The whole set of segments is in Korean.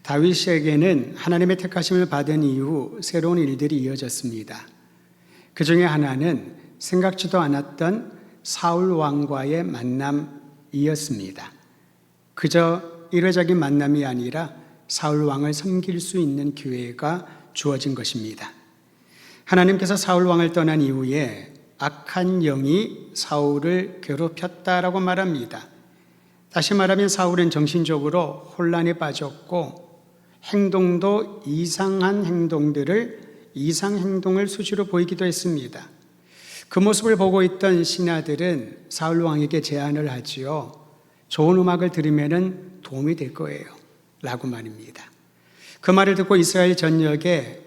다윗에게는 하나님의 택하심을 받은 이후 새로운 일들이 이어졌습니다. 그 중에 하나는 생각지도 않았던 사울 왕과의 만남이었습니다. 그저 일회적인 만남이 아니라 사울 왕을 섬길 수 있는 기회가 주어진 것입니다. 하나님께서 사울 왕을 떠난 이후에 악한 영이 사울을 괴롭혔다라고 말합니다. 다시 말하면 사울은 정신적으로 혼란에 빠졌고 행동도 이상 행동을 수시로 보이기도 했습니다. 그 모습을 보고 있던 신하들은 사울 왕에게 제안을 하지요. 좋은 음악을 들으면 도움이 될 거예요 라고 말입니다. 그 말을 듣고 이스라엘 전역에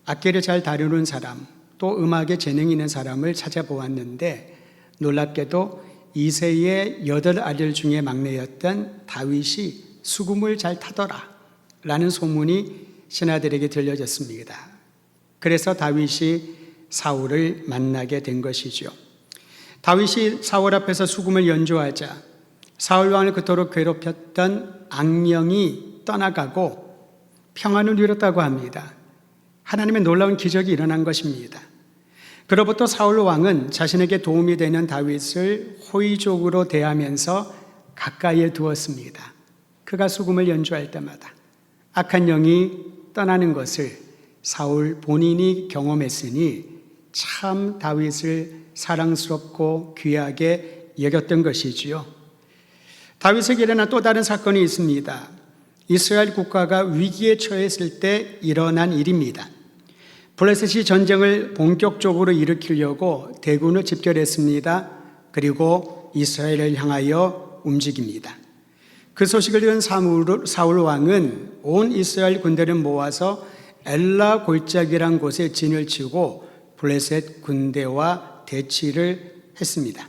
악기를 잘 다루는 사람, 또 음악에 재능이 있는 사람을 찾아보았는데 놀랍게도 이새의 8아들 중에 막내였던 다윗이 수금을 잘 타더라 라는 소문이 신하들에게 들려졌습니다. 그래서 다윗이 사울을 만나게 된 것이죠. 다윗이 사울 앞에서 수금을 연주하자 사울 왕을 그토록 괴롭혔던 악령이 떠나가고 평안을 누렸다고 합니다. 하나님의 놀라운 기적이 일어난 것입니다. 그로부터 사울 왕은 자신에게 도움이 되는 다윗을 호의적으로 대하면서 가까이에 두었습니다. 그가 수금을 연주할 때마다 악한 영이 떠나는 것을 사울 본인이 경험했으니 참 다윗을 사랑스럽고 귀하게 여겼던 것이지요. 다윗에게 일어난 또 다른 사건이 있습니다. 이스라엘 국가가 위기에 처했을 때 일어난 일입니다. 블레셋이 전쟁을 본격적으로 일으키려고 대군을 집결했습니다. 그리고 이스라엘을 향하여 움직입니다. 그 소식을 들은 사울 왕은 온 이스라엘 군대를 모아서 엘라 골짜기란 곳에 진을 치고 블레셋 군대와 대치를 했습니다.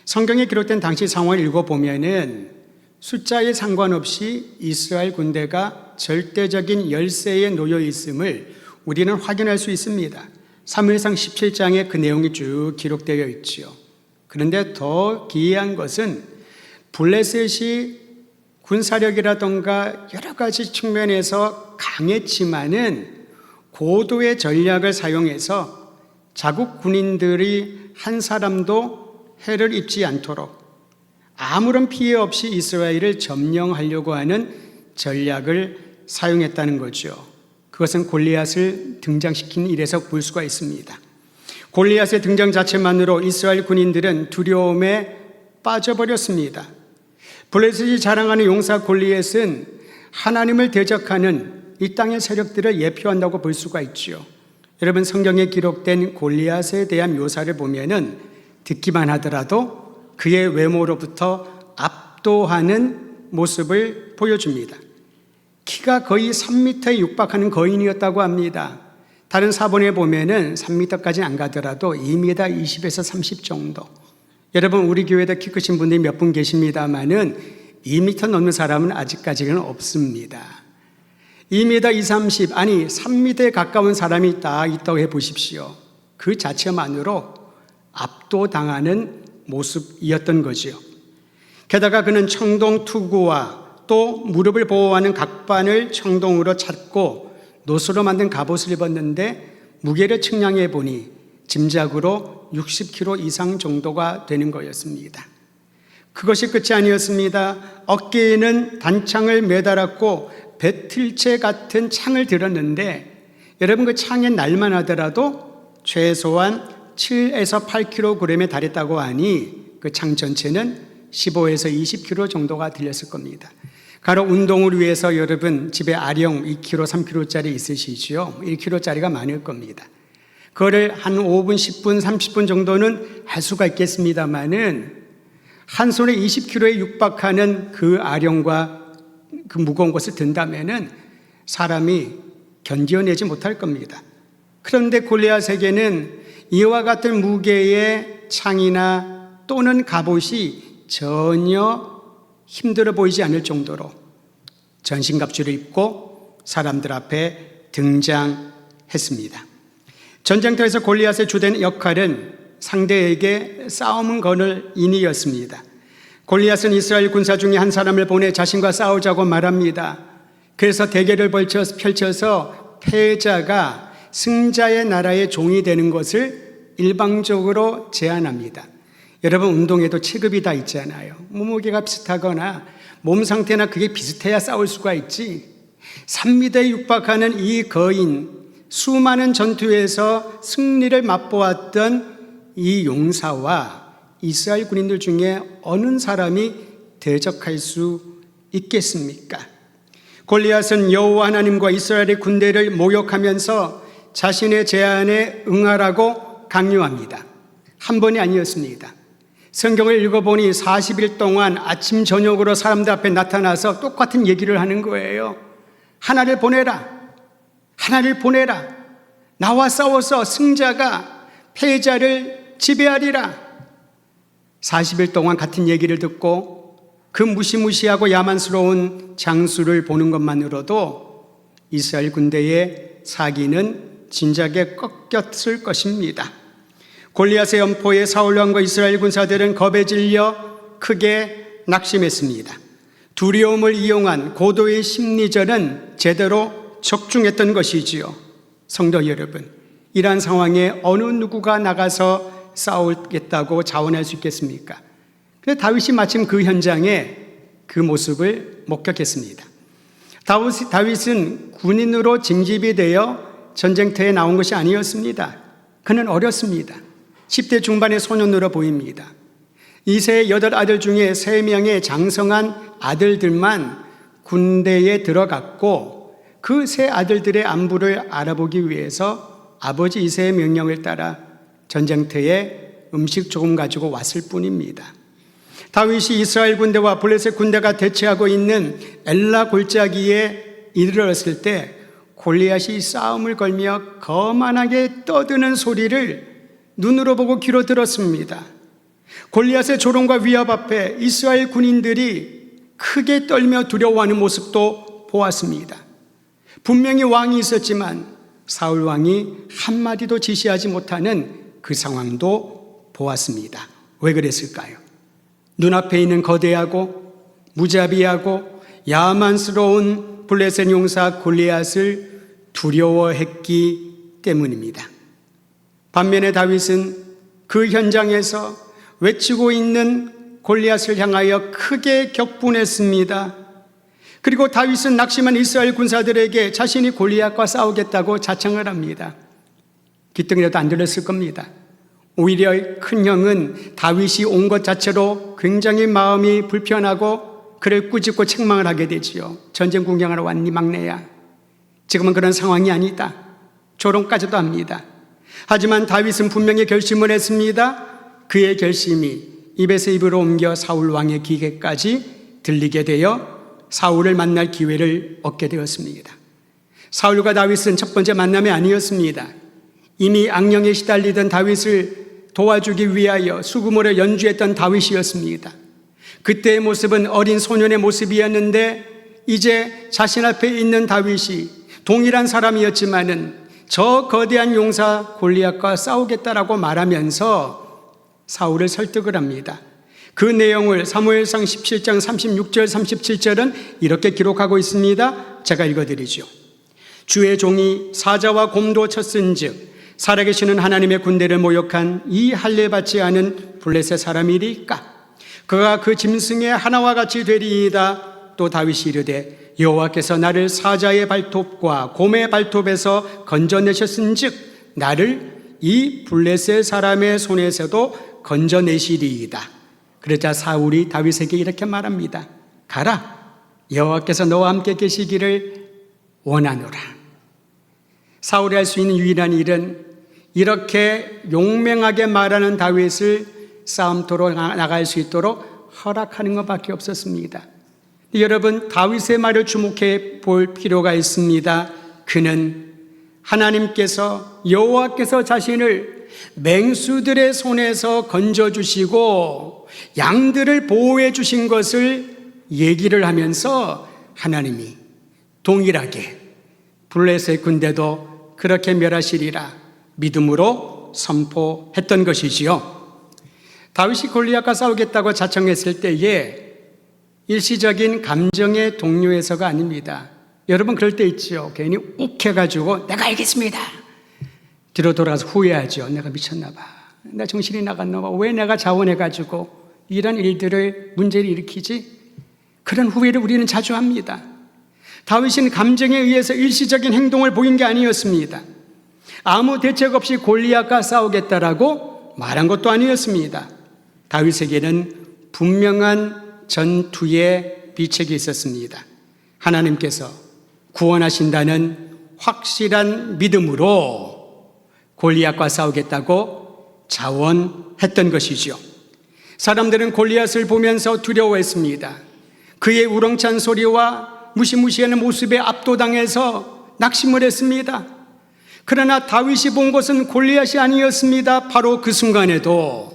성경에 기록된 당시 상황을 읽어보면은 숫자에 상관없이 이스라엘 군대가 절대적인 열세에 놓여 있음을 우리는 확인할 수 있습니다. 사무엘상 17장에 그 내용이 쭉 기록되어 있지요. 그런데 더 기이한 것은 블레셋이 군사력이라던가 여러 가지 측면에서 강했지만은 고도의 전략을 사용해서 자국 군인들이 한 사람도 해를 입지 않도록 아무런 피해 없이 이스라엘을 점령하려고 하는 전략을 사용했다는 거죠. 그것은 골리앗을 등장시킨 일에서 볼 수가 있습니다. 골리앗의 등장 자체만으로 이스라엘 군인들은 두려움에 빠져버렸습니다. 블레셋이 자랑하는 용사 골리앗은 하나님을 대적하는 이 땅의 세력들을 예표한다고 볼 수가 있죠. 여러분, 성경에 기록된 골리앗에 대한 묘사를 보면은 듣기만 하더라도 그의 외모로부터 압도하는 모습을 보여줍니다. 키가 거의 3m에 육박하는 거인이었다고 합니다. 다른 사본에 보면은 3m까지 안 가더라도 2m 20에서 30 정도. 여러분, 우리 교회도 키 크신 분들이 몇 분 계십니다만은 2m 넘는 사람은 아직까지는 없습니다. 2m 20, 30, 아니 3m에 가까운 사람이 있다고 해보십시오. 그 자체만으로 압도당하는 모습이었던 거지요. 게다가 그는 청동 투구와 또 무릎을 보호하는 각반을 청동으로 찼고 노수로 만든 갑옷을 입었는데 무게를 측량해 보니 짐작으로 60kg 이상 정도가 되는 거였습니다. 그것이 끝이 아니었습니다. 어깨에는 단창을 매달았고 배틀채 같은 창을 들었는데 여러분, 그 창의 날만 하더라도 최소한 7에서 8kg에 달했다고 하니 그 창 전체는 15에서 20kg 정도가 들렸을 겁니다. 가로 운동을 위해서 여러분 집에 아령 2kg, 3kg짜리 있으시죠? 1kg짜리가 많을 겁니다. 그거를 한 5분, 10분, 30분 정도는 할 수가 있겠습니다만은 한 손에 20kg에 육박하는 그 아령과 그 무거운 것을 든다면은 사람이 견뎌내지 못할 겁니다. 그런데 골리앗에게는 이와 같은 무게의 창이나 또는 갑옷이 전혀 힘들어 보이지 않을 정도로 전신갑주를 입고 사람들 앞에 등장했습니다. 전쟁터에서 골리앗의 주된 역할은 상대에게 싸움을 거는 인이었습니다. 골리앗은 이스라엘 군사 중에 한 사람을 보내 자신과 싸우자고 말합니다. 그래서 대결을 펼쳐서 패자가 승자의 나라의 종이 되는 것을 일방적으로 제안합니다. 여러분, 운동에도 체급이 다 있잖아요. 몸무게가 비슷하거나 몸 상태나 그게 비슷해야 싸울 수가 있지. 3미터에 육박하는 이 거인, 수많은 전투에서 승리를 맛보았던 이 용사와 이스라엘 군인들 중에 어느 사람이 대적할 수 있겠습니까? 골리앗은 여호와 하나님과 이스라엘의 군대를 모욕하면서 자신의 제안에 응하라고 강요합니다. 한 번이 아니었습니다. 성경을 읽어보니 40일 동안 아침 저녁으로 사람들 앞에 나타나서 똑같은 얘기를 하는 거예요. 하나를 보내라. 하나를 보내라. 나와 싸워서 승자가 패자를 지배하리라. 40일 동안 같은 얘기를 듣고 그 무시무시하고 야만스러운 장수를 보는 것만으로도 이스라엘 군대의 사기는 진작에 꺾였을 것입니다. 골리앗의 연포에 사울왕과 이스라엘 군사들은 겁에 질려 크게 낙심했습니다. 두려움을 이용한 고도의 심리전은 제대로 적중했던 것이지요. 성도 여러분, 이러한 상황에 어느 누구가 나가서 싸우겠다고 자원할 수 있겠습니까? 그런데 다윗이 마침 그 현장에 그 모습을 목격했습니다. 다윗은 군인으로 징집이 되어 전쟁터에 나온 것이 아니었습니다. 그는 어렸습니다. 10대 중반의 소년으로 보입니다. 이세의 8아들 중에 3명의 장성한 아들들만 군대에 들어갔고 그 3아들들의 안부를 알아보기 위해서 아버지 이세의 명령을 따라 전쟁터에 음식 조금 가지고 왔을 뿐입니다. 다윗이 이스라엘 군대와 블레셋 군대가 대치하고 있는 엘라 골짜기에 이르렀을 때 골리앗이 싸움을 걸며 거만하게 떠드는 소리를 눈으로 보고 귀로 들었습니다. 골리앗의 조롱과 위협 앞에 이스라엘 군인들이 크게 떨며 두려워하는 모습도 보았습니다. 분명히 왕이 있었지만 사울 왕이 한마디도 지시하지 못하는 그 상황도 보았습니다. 왜 그랬을까요? 눈앞에 있는 거대하고 무자비하고 야만스러운 블레셋 용사 골리앗을 두려워했기 때문입니다. 반면에 다윗은 그 현장에서 외치고 있는 골리앗을 향하여 크게 격분했습니다. 그리고 다윗은 낙심한 이스라엘 군사들에게 자신이 골리앗과 싸우겠다고 자청을 합니다. 기뚱이라도 안 들렸을 겁니다. 오히려 큰 형은 다윗이 온 것 자체로 굉장히 마음이 불편하고 그를 꾸짖고 책망을 하게 되지요. 전쟁 구경하러 왔니 막내야. 지금은 그런 상황이 아니다. 조롱까지도 합니다. 하지만 다윗은 분명히 결심을 했습니다. 그의 결심이 입에서 입으로 옮겨 사울 왕의 귀에까지 들리게 되어 사울을 만날 기회를 얻게 되었습니다. 사울과 다윗은 첫 번째 만남이 아니었습니다. 이미 악령에 시달리던 다윗을 도와주기 위하여 수금으로 연주했던 다윗이었습니다. 그때의 모습은 어린 소년의 모습이었는데 이제 자신 앞에 있는 다윗이 동일한 사람이었지만은 저 거대한 용사 골리앗과 싸우겠다라고 말하면서 사울을 설득을 합니다. 그 내용을 사무엘상 17장 36절 37절은 이렇게 기록하고 있습니다. 제가 읽어드리죠. 주의 종이 사자와 곰도 쳤은즉 살아계시는 하나님의 군대를 모욕한 이 할례 받지 않은 블레셋 사람이리까? 그가 그 짐승의 하나와 같이 되리이다. 또 다윗이 이르되 여호와께서 나를 사자의 발톱과 곰의 발톱에서 건져내셨은즉 나를 이 블레셋 사람의 손에서도 건져내시리이다. 그러자 사울이 다윗에게 이렇게 말합니다. 가라, 여호와께서 너와 함께 계시기를 원하노라. 사울이 할 수 있는 유일한 일은 이렇게 용맹하게 말하는 다윗을 싸움터로 나갈 수 있도록 허락하는 것밖에 없었습니다. 여러분, 다윗의 말을 주목해 볼 필요가 있습니다. 그는 하나님께서 여호와께서 자신을 맹수들의 손에서 건져주시고 양들을 보호해 주신 것을 얘기를 하면서 하나님이 동일하게 블레셋 군대도 그렇게 멸하시리라 믿음으로 선포했던 것이지요. 다윗이 골리앗과 싸우겠다고 자청했을 때에 일시적인 감정의 동요에서가 아닙니다. 여러분 그럴 때 있죠. 괜히 욱해가지고 내가 알겠습니다. 뒤로 돌아가서 후회하죠. 내가 미쳤나 봐. 나 정신이 나갔나 봐. 왜 내가 자원해가지고 이런 일들을 문제를 일으키지? 그런 후회를 우리는 자주 합니다. 다윗은 감정에 의해서 일시적인 행동을 보인 게 아니었습니다. 아무 대책 없이 골리앗과 싸우겠다라고 말한 것도 아니었습니다. 다윗에게는 분명한 전투의 비책이 있었습니다. 하나님께서 구원하신다는 확실한 믿음으로 골리앗과 싸우겠다고 자원했던 것이죠. 사람들은 골리앗을 보면서 두려워했습니다. 그의 우렁찬 소리와 무시무시하는 모습에 압도당해서 낙심을 했습니다. 그러나 다윗이 본 것은 골리앗이 아니었습니다. 바로 그 순간에도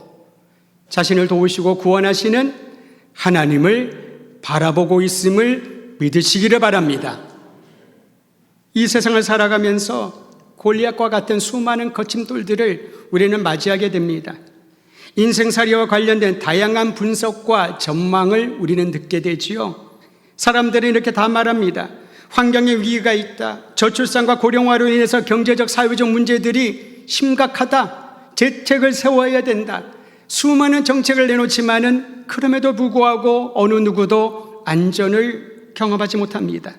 자신을 도우시고 구원하시는 하나님을 바라보고 있음을 믿으시기를 바랍니다. 이 세상을 살아가면서 골리앗과 같은 수많은 거침돌들을 우리는 맞이하게 됩니다. 인생살이와 관련된 다양한 분석과 전망을 우리는 듣게 되지요. 사람들은 이렇게 다 말합니다. 환경에 위기가 있다. 저출산과 고령화로 인해서 경제적, 사회적 문제들이 심각하다. 대책을 세워야 된다. 수많은 정책을 내놓지만은 그럼에도 불구하고 어느 누구도 안전을 경험하지 못합니다.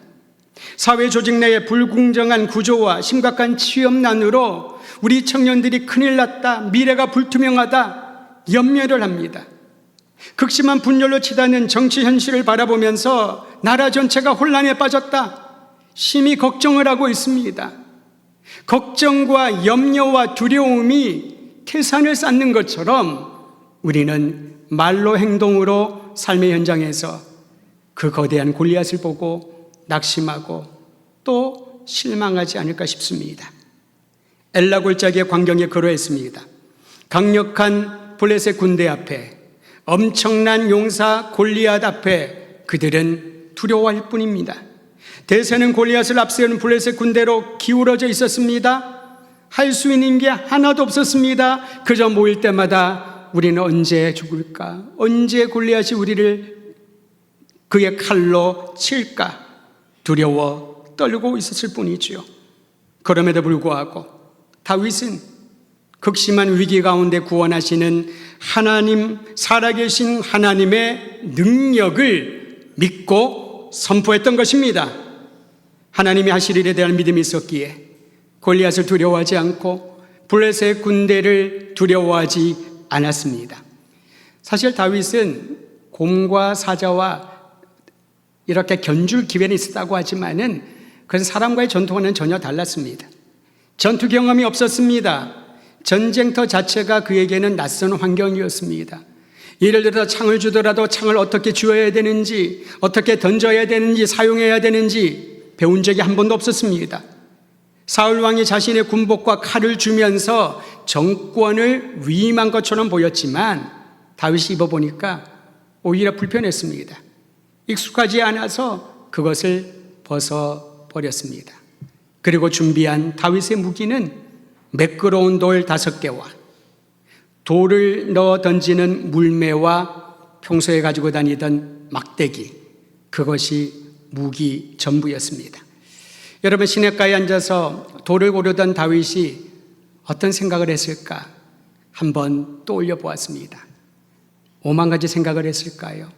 사회 조직 내의 불공정한 구조와 심각한 취업난으로 우리 청년들이 큰일 났다. 미래가 불투명하다. 염려를 합니다. 극심한 분열로 치닫는 정치 현실을 바라보면서 나라 전체가 혼란에 빠졌다. 심히 걱정을 하고 있습니다. 걱정과 염려와 두려움이 태산을 쌓는 것처럼 우리는 말로 행동으로 삶의 현장에서 그 거대한 골리앗을 보고 낙심하고 또 실망하지 않을까 싶습니다. 엘라 골짜기의 광경에 그러했습니다. 강력한 블레셋 군대 앞에, 엄청난 용사 골리앗 앞에 그들은 두려워할 뿐입니다. 대세는 골리앗을 앞세우는 블레셋 군대로 기울어져 있었습니다. 할 수 있는 게 하나도 없었습니다. 그저 모일 때마다 우리는 언제 죽을까? 언제 골리앗이 우리를 그의 칼로 칠까? 두려워 떨고 있었을 뿐이지요. 그럼에도 불구하고 다윗은 극심한 위기 가운데 구원하시는 하나님, 살아계신 하나님의 능력을 믿고 선포했던 것입니다. 하나님이 하실 일에 대한 믿음이 있었기에 골리앗을 두려워하지 않고 블레셋 군대를 두려워하지 않았습니다. 사실 다윗은 곰과 사자와 이렇게 견줄 기회는 있었다고 하지만은 그건 사람과의 전투와는 전혀 달랐습니다. 전투 경험이 없었습니다. 전쟁터 자체가 그에게는 낯선 환경이었습니다. 예를 들어 창을 주더라도 창을 어떻게 쥐어야 되는지, 어떻게 던져야 되는지, 사용해야 되는지 배운 적이 한 번도 없었습니다. 사울 왕이 자신의 군복과 칼을 주면서 정권을 위임한 것처럼 보였지만 다윗이 입어보니까 오히려 불편했습니다. 익숙하지 않아서 그것을 벗어버렸습니다. 그리고 준비한 다윗의 무기는 매끄러운 돌 5개와 돌을 넣어 던지는 물매와 평소에 가지고 다니던 막대기, 그것이 무기 전부였습니다. 여러분, 시냇가에 앉아서 돌을 고르던 다윗이 어떤 생각을 했을까? 한번 떠올려 보았습니다. 5만 가지 생각을 했을까요?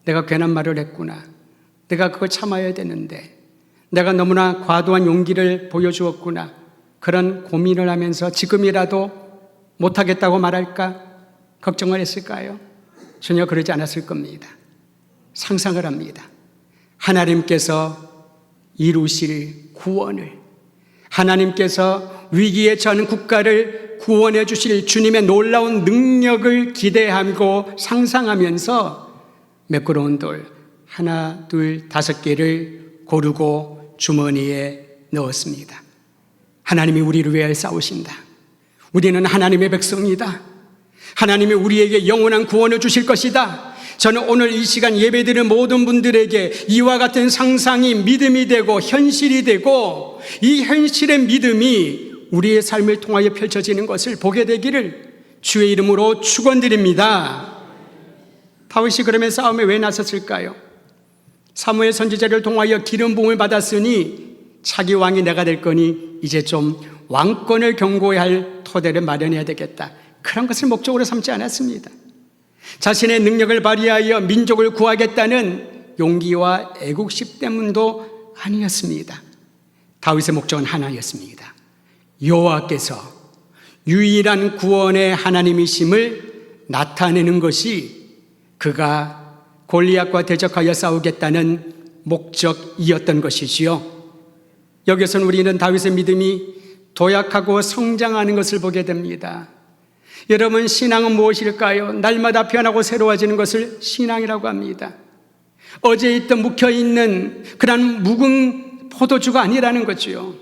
내가 괜한 말을 했구나. 내가 그걸 참아야 되는데, 내가 너무나 과도한 용기를 보여주었구나. 그런 고민을 하면서 지금이라도 못하겠다고 말할까 걱정을 했을까요? 전혀 그러지 않았을 겁니다. 상상을 합니다. 하나님께서 이루실 구원을, 하나님께서 위기에 처한 국가를 구원해 주실 주님의 놀라운 능력을 기대하고 상상하면서 매끄러운 돌 1, 2, 5개를 고르고 주머니에 넣었습니다. 하나님이 우리를 위해 싸우신다. 우리는 하나님의 백성이다. 하나님이 우리에게 영원한 구원을 주실 것이다. 저는 오늘 이 시간 예배드리는 모든 분들에게 이와 같은 상상이 믿음이 되고 현실이 되고 이 현실의 믿음이 우리의 삶을 통하여 펼쳐지는 것을 보게 되기를 주의 이름으로 축원드립니다. 다윗이 그러면 싸움에 왜 나섰을까요? 사무엘 선지자를 통하여 기름 부음을 받았으니 차기 왕이 내가 될 거니 이제 좀 왕권을 경고해야 할 토대를 마련해야 되겠다. 그런 것을 목적으로 삼지 않았습니다. 자신의 능력을 발휘하여 민족을 구하겠다는 용기와 애국심 때문도 아니었습니다. 다윗의 목적은 하나였습니다. 여호와께서 유일한 구원의 하나님이심을 나타내는 것이 그가 골리앗과 대적하여 싸우겠다는 목적이었던 것이지요. 여기서는 우리는 다윗의 믿음이 도약하고 성장하는 것을 보게 됩니다. 여러분, 신앙은 무엇일까요? 날마다 변하고 새로워지는 것을 신앙이라고 합니다. 어제 있던 묵혀있는 그런 묵은 포도주가 아니라는 거죠.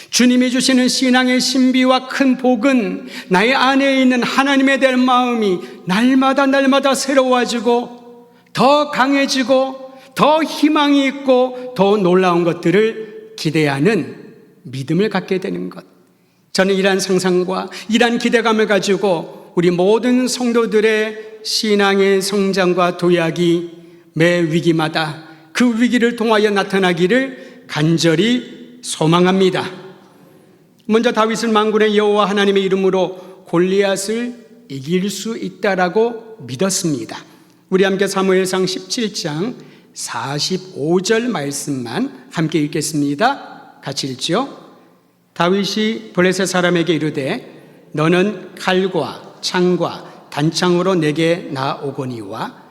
주님이 주시는 신앙의 신비와 큰 복은 나의 안에 있는 하나님에 대한 마음이 날마다 새로워지고 더 강해지고 더 희망이 있고 더 놀라운 것들을 기대하는 믿음을 갖게 되는 것. 저는 이러한 상상과 이러한 기대감을 가지고 우리 모든 성도들의 신앙의 성장과 도약이 매 위기마다 그 위기를 통하여 나타나기를 간절히 소망합니다. 먼저 다윗은 만군의 여호와 하나님의 이름으로 골리앗을 이길 수 있다라고 믿었습니다. 우리 함께 사무엘상 17장 45절 말씀만 함께 읽겠습니다. 같이 읽죠. 다윗이 블레셋 사람에게 이르되 너는 칼과 창과 단창으로 내게 나오거니와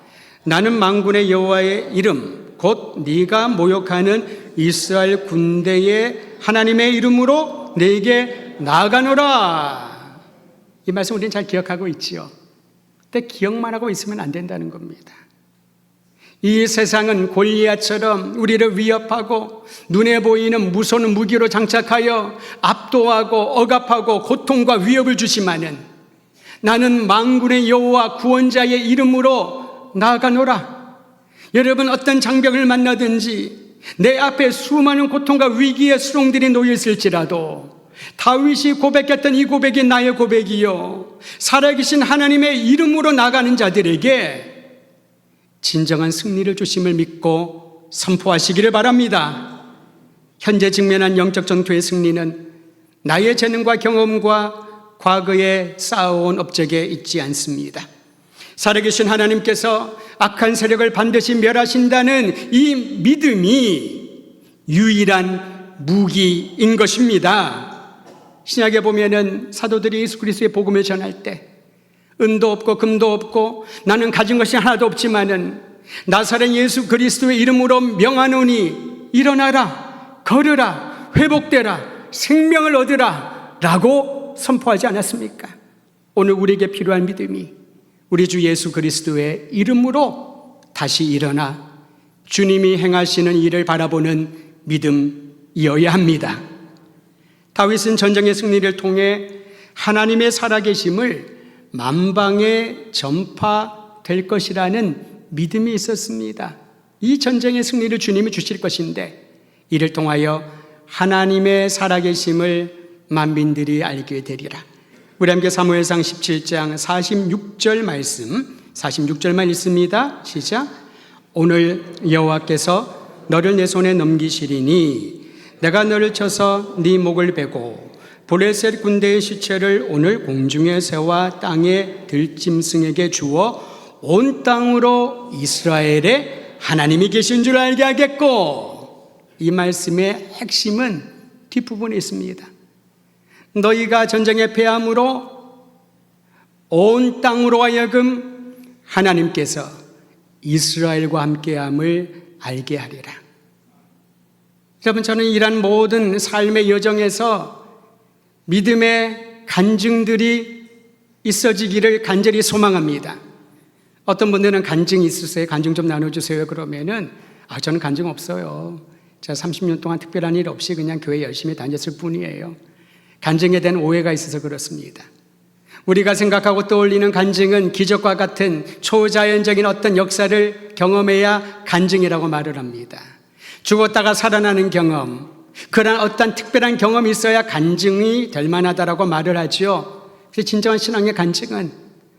나는 만군의 여호와의 이름 곧 네가 모욕하는 이스라엘 군대의 하나님의 이름으로 네게 나아가노라. 이 말씀 우리는 잘 기억하고 있지요. 근데 기억만 하고 있으면 안 된다는 겁니다. 이 세상은 골리앗처럼 우리를 위협하고 눈에 보이는 무서운 무기로 장착하여 압도하고 억압하고 고통과 위협을 주지만은 나는 만군의 여호와 구원자의 이름으로 나아가노라. 여러분, 어떤 장벽을 만나든지 내 앞에 수많은 고통과 위기의 수렁들이 놓여 있을지라도 다윗이 고백했던 이 고백이 나의 고백이요 살아계신 하나님의 이름으로 나가는 자들에게 진정한 승리를 주심을 믿고 선포하시기를 바랍니다. 현재 직면한 영적 전투의 승리는 나의 재능과 경험과 과거에 쌓아온 업적에 있지 않습니다. 살아계신 하나님께서 악한 세력을 반드시 멸하신다는 이 믿음이 유일한 무기인 것입니다. 신약에 보면은 사도들이 예수 그리스도의 복음을 전할 때 은도 없고 금도 없고 나는 가진 것이 하나도 없지만은 나사렛 예수 그리스도의 이름으로 명하노니 일어나라, 걸으라, 회복되라, 생명을 얻으라 라고 선포하지 않았습니까? 오늘 우리에게 필요한 믿음이 우리 주 예수 그리스도의 이름으로 다시 일어나 주님이 행하시는 일을 바라보는 믿음이어야 합니다. 다윗은 전쟁의 승리를 통해 하나님의 살아계심을 만방에 전파될 것이라는 믿음이 있었습니다. 이 전쟁의 승리를 주님이 주실 것인데 이를 통하여 하나님의 살아계심을 만민들이 알게 되리라. 우리 함께 사무엘상 17장 46절 말씀 46절만 읽습니다. 시작. 오늘 여호와께서 너를 내 손에 넘기시리니 내가 너를 쳐서 네 목을 베고 블레셋 군대의 시체를 오늘 공중의 새와 땅의 들짐승에게 주어 온 땅으로 이스라엘의 하나님이 계신 줄 알게 하겠고, 이 말씀의 핵심은 뒷부분에 있습니다. 너희가 전쟁에 패함으로 온 땅으로 하여금 하나님께서 이스라엘과 함께함을 알게 하리라. 여러분, 저는 이런 모든 삶의 여정에서 믿음의 간증들이 있어지기를 간절히 소망합니다. 어떤 분들은 간증이 있으세요? 간증 좀 나눠주세요. 그러면은 저는 간증 없어요. 제가 30년 동안 특별한 일 없이 그냥 교회 열심히 다녔을 뿐이에요. 간증에 대한 오해가 있어서 그렇습니다. 우리가 생각하고 떠올리는 간증은 기적과 같은 초자연적인 어떤 역사를 경험해야 간증이라고 말을 합니다. 죽었다가 살아나는 경험, 그런 어떤 특별한 경험이 있어야 간증이 될 만하다라고 말을 하죠. 그래서 진정한 신앙의 간증은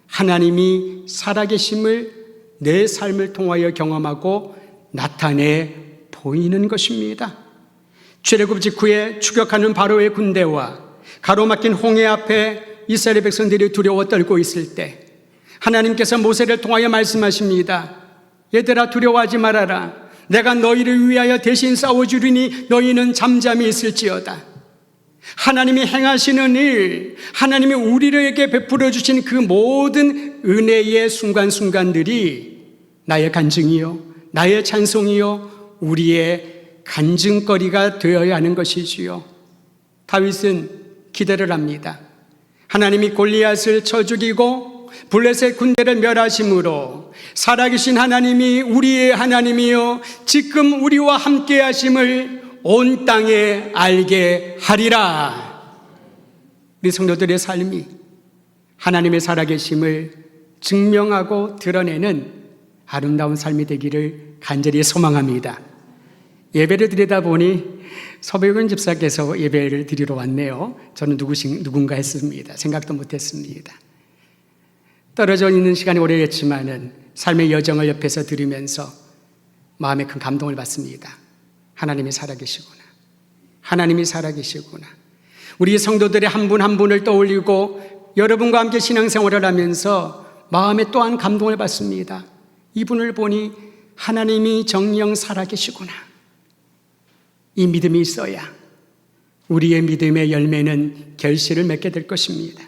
하나님이 살아계심을 내 삶을 통하여 경험하고 나타내 보이는 것입니다. 출애굽 직후에 추격하는 바로의 군대와 가로막힌 홍해 앞에 이스라엘 백성들이 두려워 떨고 있을 때 하나님께서 모세를 통하여 말씀하십니다. 얘들아, 두려워하지 말아라. 내가 너희를 위하여 대신 싸워주리니 너희는 잠잠히 있을지어다. 하나님이 행하시는 일, 하나님이 우리에게 베풀어 주신 그 모든 은혜의 순간순간들이 나의 간증이요, 나의 찬송이요, 우리의 간증거리가 되어야 하는 것이지요. 다윗은 기대를 합니다. 하나님이 골리앗을 쳐 죽이고 블레셋 군대를 멸하심으로 살아계신 하나님이 우리의 하나님이요 지금 우리와 함께 하심을 온 땅에 알게 하리라. 우리 성도들의 삶이 하나님의 살아계심을 증명하고 드러내는 아름다운 삶이 되기를 간절히 소망합니다. 예배를 드리다 보니 서백은 집사께서 예배를 드리러 왔네요. 저는 누군가 했습니다. 생각도 못했습니다. 떨어져 있는 시간이 오래됐지만은 삶의 여정을 옆에서 들으면서 마음에 큰 감동을 받습니다. 하나님이 살아계시구나. 하나님이 살아계시구나. 우리 성도들의 한 분 한 분을 떠올리고 여러분과 함께 신앙생활을 하면서 마음에 또한 감동을 받습니다. 이분을 보니 하나님이 정녕 살아계시구나. 이 믿음이 있어야 우리의 믿음의 열매는 결실을 맺게 될 것입니다.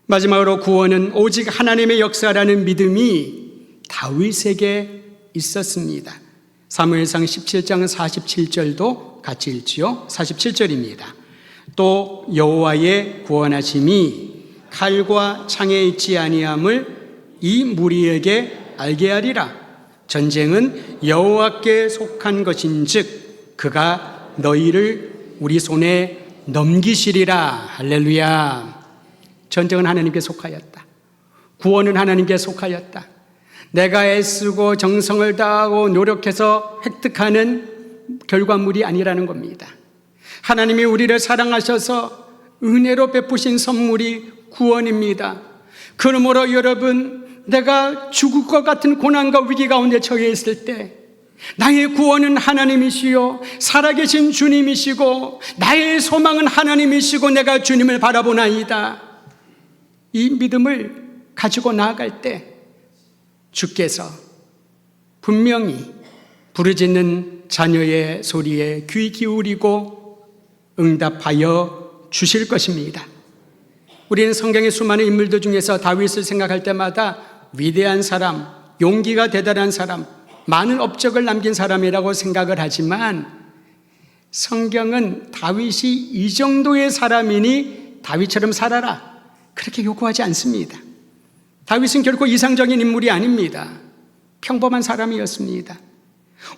마지막으로 구원은 오직 하나님의 역사라는 믿음이 다윗에게 있었습니다. 사무엘상 17장 47절도 같이 읽지요. 47절입니다. 또 여호와의 구원하심이 칼과 창에 있지 아니함을 이 무리에게 알게 하리라. 전쟁은 여호와께 속한 것인즉 그가 너희를 우리 손에 넘기시리라. 할렐루야. 전쟁은 하나님께 속하였다. 구원은 하나님께 속하였다. 내가 애쓰고 정성을 다하고 노력해서 획득하는 결과물이 아니라는 겁니다. 하나님이 우리를 사랑하셔서 은혜로 베푸신 선물이 구원입니다. 그러므로 여러분, 내가 죽을 것 같은 고난과 위기 가운데 처해 있을 때 나의 구원은 하나님이시요 살아계신 주님이시고 나의 소망은 하나님이시고 내가 주님을 바라보나이다. 이 믿음을 가지고 나아갈 때 주께서 분명히 부르짖는 자녀의 소리에 귀 기울이고 응답하여 주실 것입니다. 우리는 성경의 수많은 인물들 중에서 다윗을 생각할 때마다 위대한 사람, 용기가 대단한 사람, 많은 업적을 남긴 사람이라고 생각을 하지만 성경은 다윗이 이 정도의 사람이니 다윗처럼 살아라 그렇게 요구하지 않습니다. 다윗은 결코 이상적인 인물이 아닙니다. 평범한 사람이었습니다.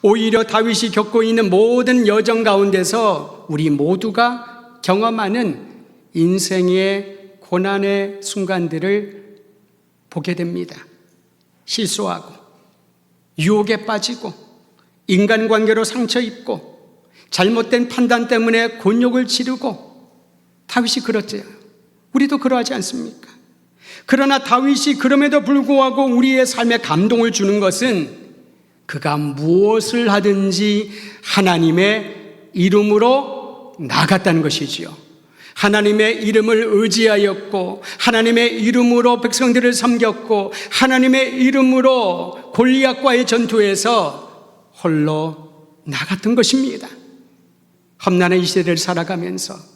오히려 다윗이 겪고 있는 모든 여정 가운데서 우리 모두가 경험하는 인생의 고난의 순간들을 보게 됩니다. 실수하고 유혹에 빠지고 인간관계로 상처 입고 잘못된 판단 때문에 곤욕을 치르고 다윗이 그렇죠. 우리도 그러하지 않습니까? 그러나 다윗이 그럼에도 불구하고 우리의 삶에 감동을 주는 것은 그가 무엇을 하든지 하나님의 이름으로 나갔다는 것이지요. 하나님의 이름을 의지하였고 하나님의 이름으로 백성들을 섬겼고 하나님의 이름으로 골리앗과의 전투에서 홀로 나갔던 것입니다. 험난한 이 시대를 살아가면서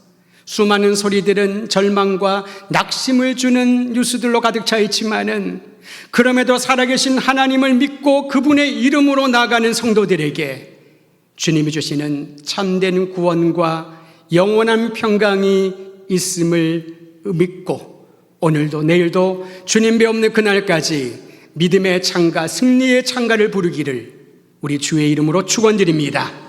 수많은 소리들은 절망과 낙심을 주는 뉴스들로 가득 차 있지만은 그럼에도 살아계신 하나님을 믿고 그분의 이름으로 나아가는 성도들에게 주님이 주시는 참된 구원과 영원한 평강이 있음을 믿고 오늘도 내일도 주님 배없는 그날까지 믿음의 창가, 승리의 창가를 부르기를 우리 주의 이름으로 축원드립니다.